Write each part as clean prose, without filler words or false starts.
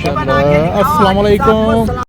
माशाल्लाह। अस्सलाम वालेकुम।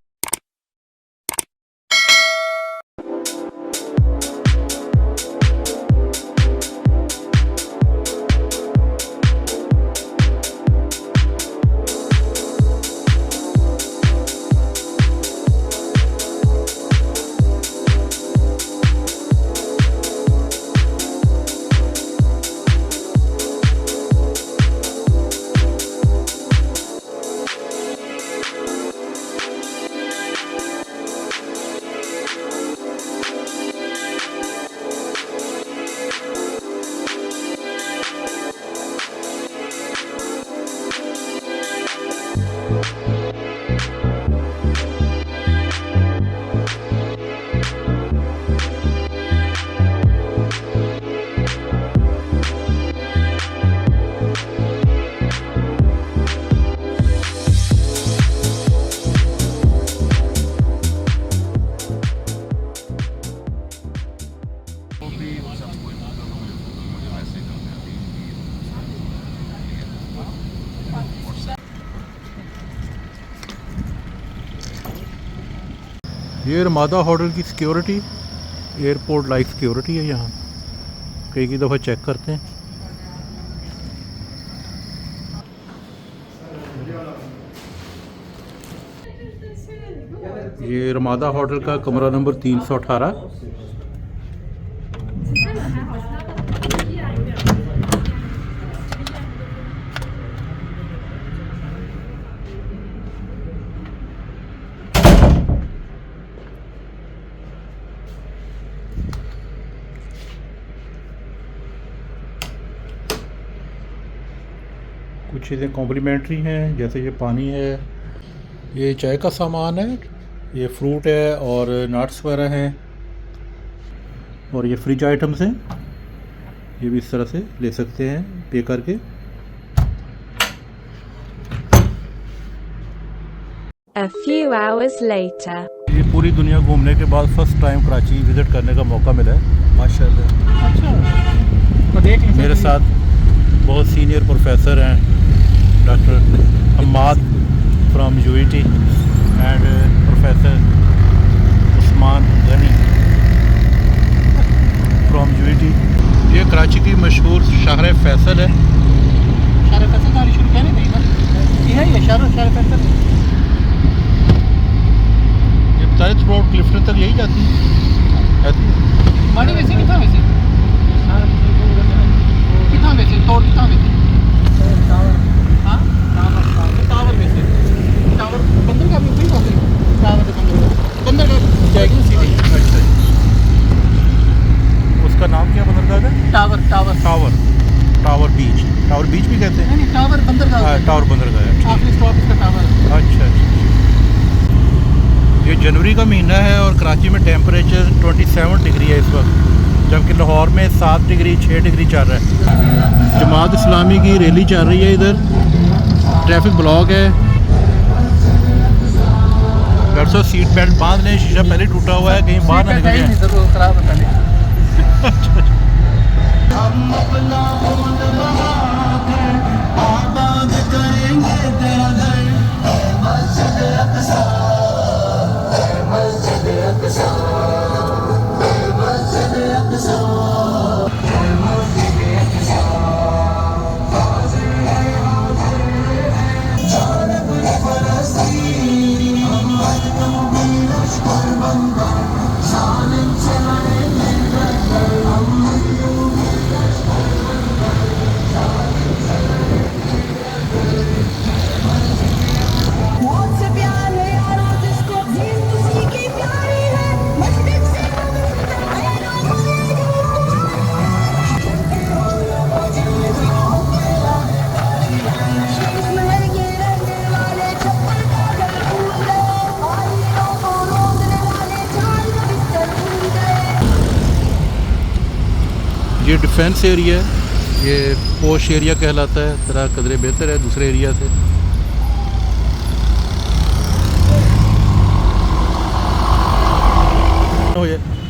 ये रमादा होटल की सिक्योरिटी, एयरपोर्ट लाइक सिक्योरिटी है यहाँ, कई दफ़ा चेक करते हैं। ये रमादा होटल का कमरा नंबर 318। कुछ चीज़ें कॉम्प्लीमेंट्री हैं, जैसे ये पानी है, ये चाय का सामान है, ये फ्रूट है और नट्स वगैरह हैं, और ये फ्रिज आइटम्स हैं, ये भी इस तरह से ले सकते हैं पे करके। A few hours later. ये पूरी दुनिया घूमने के बाद फर्स्ट टाइम कराची विज़िट करने का मौका मिला है माशाल्लाह। अच्छा, तो देख मेरे साथ बहुत सीनियर प्रोफेसर हैं, doctor Hammad from UET and professor Usman Ghani from UET. ये कराची की मशहूर शहर फैसल है। शहर फैसल का शुरू कहने नहीं ना, ये है ये शहर फैसल। ये बताए रोड क्लिफ्टन तक यही जाती है मानी वैसे कितना वैसे कितना वैसे तोड़ कितना वैसे हाँ टावर वैसे टावर बंदर का भी वही बात है। टावर बंदर का जाएगी सीधी। अच्छा, उसका नाम क्या बंदर का है? टावर टावर टावर टावर बीच भी कहते हैं। नहीं टावर बंदर का है। टावर बंदर का है, आखिरी स्टॉप इसका टावर है। अच्छा अच्छा। ये जनवरी का महीना है और कराची में टेम्परेचर 27 डिग्री है इस वक्त, जबकि लाहौर में 7 डिग्री 6 डिग्री चल रहा है। जमात इस्लामी की रैली चल रही है, इधर ट्रैफिक ब्लॉक है। डॉक्टर साहब सीट बेल्ट बांध लें, शीशा पहले टूटा हुआ है, कहीं बाहर ना निकल जाए। खराब है पहले। ये डिफेंस एरिया है, ये पोश एरिया कहलाता है, तरह कदरे बेहतर है दूसरे एरिया से।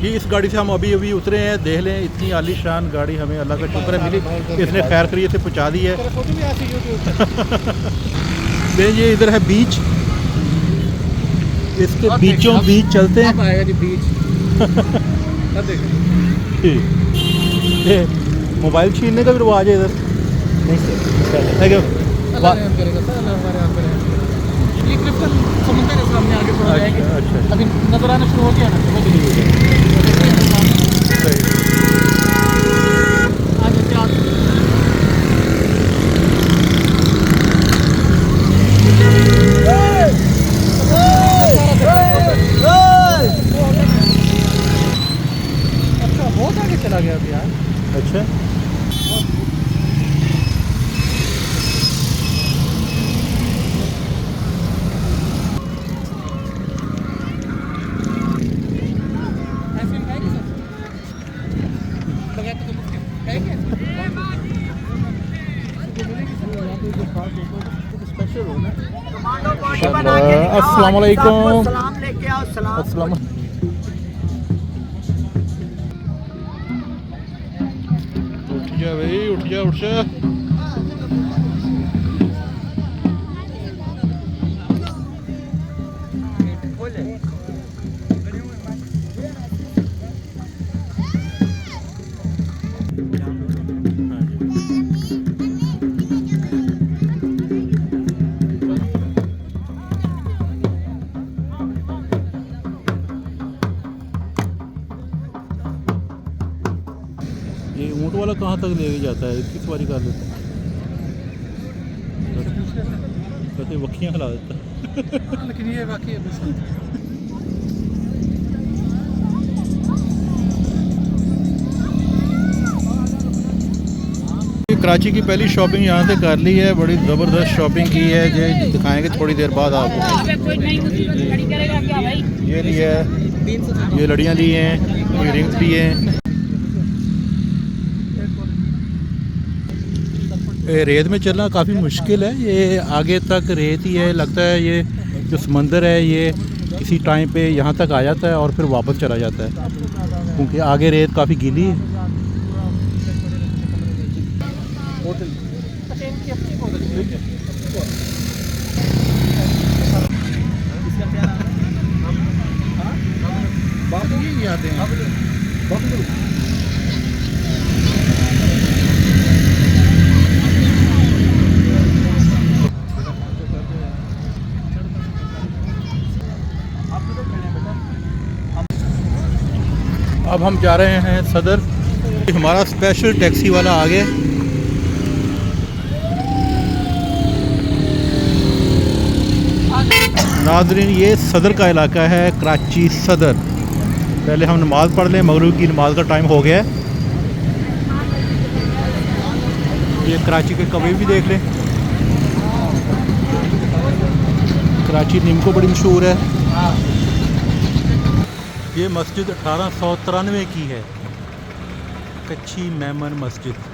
ये इस गाड़ी से हम अभी उतरे हैं, देख लें इतनी आलीशान गाड़ी हमें अल्लाह का शुक्र है मिली, इसने खैर करिए से पहुंचा दी है। ये इधर है बीच, इसके बीचों बीच चलते हैं। आएगा जी बीच। ये मोबाइल छीनने का भी रिवाज है इधर? नहीं सर, करेगा सर, अल्लाह हमारे यहाँ पर। ये क्रिप्टन समुंदर है सामने आगे थोड़ा जाएंगे। अच्छा अभी नजर आना शुरू हो गया ना, वो दिल्ली हो गया। अच्छा बहुत आगे चला गया अभी यार। अच्छा अस्सलाम वालेकुम। सलाम लेके आओ, सलाम। अस्सलाम। उठ जा भाई, उठ जा उठ जा। ये ऊँट वाला कहाँ तक लेके जाता है? इसकी सवारी कर लेता है, कहते वक्खियाँ खिला देता है। लेकिन ये वाकई कराची की पहली शॉपिंग यहाँ से कर ली है, बड़ी ज़बरदस्त शॉपिंग की है, ये दिखाएंगे थोड़ी देर बाद आपको। ये लिया है, ये लड़ियाँ ली हैं, ये रिंग्स लिए हैं। रेत में चलना काफ़ी मुश्किल है, ये आगे तक रेत ही है, लगता है ये जो समंदर है ये किसी टाइम पे यहाँ तक आ जाता है और फिर वापस चला जाता है, क्योंकि आगे रेत काफ़ी गीली है। आते हैं अब हम जा रहे हैं सदर। हमारा स्पेशल टैक्सी वाला आ गया। नाज़रीन, ये सदर का इलाका है, कराची सदर। पहले हम नमाज़ पढ़ लें, मगरिब की नमाज का टाइम हो गया है। ये कराची के कबाब भी देख लें। कराची नीमको बड़ी मशहूर है। ये मस्जिद 1893 की है, कच्ची मेमन मस्जिद।